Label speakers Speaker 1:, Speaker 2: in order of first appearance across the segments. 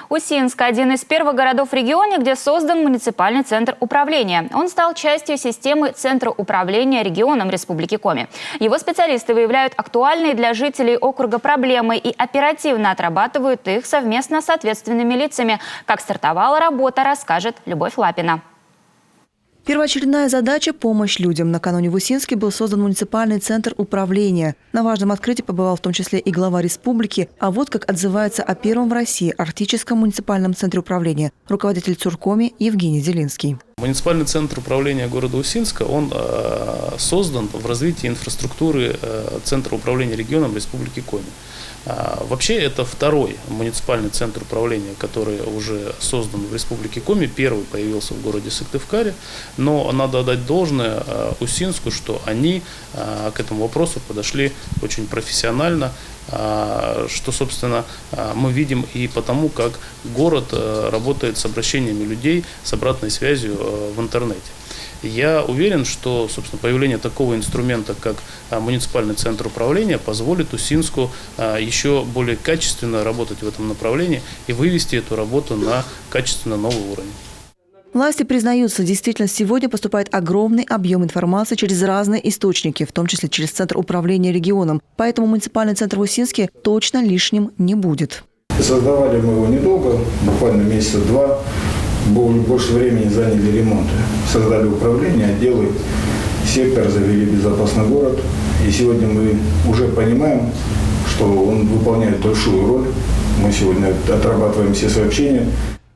Speaker 1: Усинск – один из первых городов в регионе, где создан муниципальный центр управления. Он стал частью системы Центра управления регионом Республики Коми. Его специалисты выявляют актуальные для жителей округа проблемы и оперативно отрабатывают их совместно с ответственными лицами. Как стартовала работа, расскажет Любовь Лапина.
Speaker 2: Первоочередная задача – помощь людям. Накануне в Усинске был создан муниципальный центр управления. На важном открытии побывал в том числе и глава республики. А вот как отзывается о первом в России арктическом муниципальном центре управления руководитель Цуркоми Евгений Зелинский.
Speaker 3: Муниципальный центр управления города Усинска, он создан в развитии инфраструктуры Центра управления регионом Республики Коми. Вообще это второй муниципальный центр управления, который уже создан в Республике Коми. Первый появился в городе Сыктывкаре, но надо отдать должное Усинску, что они к этому вопросу подошли очень профессионально, что, собственно, мы видим и потому, как город работает с обращениями людей, с обратной связью в интернете. Я уверен, что, собственно, появление такого инструмента, как муниципальный центр управления, позволит Усинску еще более качественно работать в этом направлении и вывести эту работу на качественно новый уровень.
Speaker 2: Власти признаются, действительно сегодня поступает огромный объем информации через разные источники, в том числе через Центр управления регионом. Поэтому муниципальный центр в Усинске точно лишним не будет.
Speaker 4: Создавали мы его недолго, буквально месяца два. Больше времени заняли ремонты. Создали управление, отделы, сектор, завели безопасный город. И сегодня мы уже понимаем, что он выполняет большую роль. Мы сегодня отрабатываем все сообщения.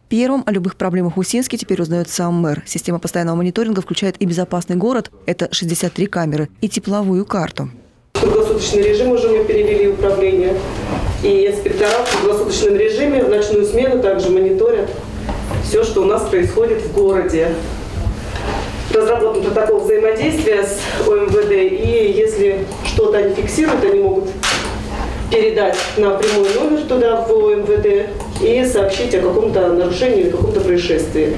Speaker 2: Первым о любых проблемах в Усинске теперь узнает сам мэр. Система постоянного мониторинга включает и безопасный город, это 63 камеры, и тепловую карту.
Speaker 5: Круглосуточный режим уже мы перевели в управление. И инспектора в круглосуточном режиме в ночную смену также мониторят все, что у нас происходит в городе. Разработан протокол взаимодействия с ОМВД, и если что-то они фиксируют, они могут передать на прямой номер туда, в ОМВД, и сообщить о каком-то нарушении или каком-то происшествии.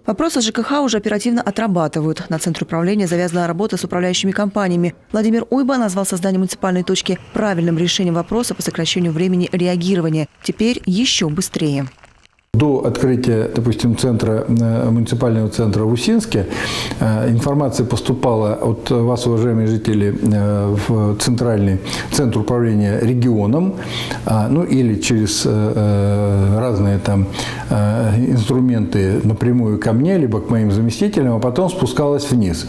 Speaker 2: Вопросы ЖКХ уже оперативно отрабатывают. На Центре управления завязана работа с управляющими компаниями. Владимир Уйба назвал создание муниципальной точки правильным решением вопроса по сокращению времени реагирования. Теперь еще быстрее.
Speaker 6: До открытия, допустим, муниципального центра в Усинске информация поступала от вас, уважаемые жители, в центр управления регионом, ну или через разные там инструменты напрямую ко мне, либо к моим заместителям, а потом спускалась вниз.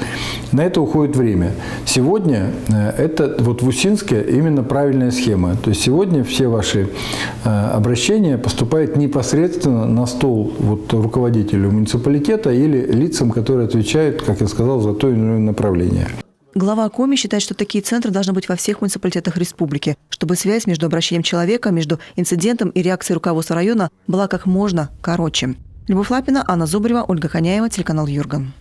Speaker 6: На это уходит время. Сегодня это вот в Усинске именно правильная схема. То есть сегодня все ваши обращения поступают непосредственно на стол руководителю муниципалитета или лицам, которые отвечают, как я сказал, за то или иное направление.
Speaker 2: Глава Коми считает, что такие центры должны быть во всех муниципалитетах республики, чтобы связь между обращением человека, между инцидентом и реакцией руководства района была как можно короче. Любовь Лапина, Анна Зубарева, Ольга Коняева, телеканал Юрган.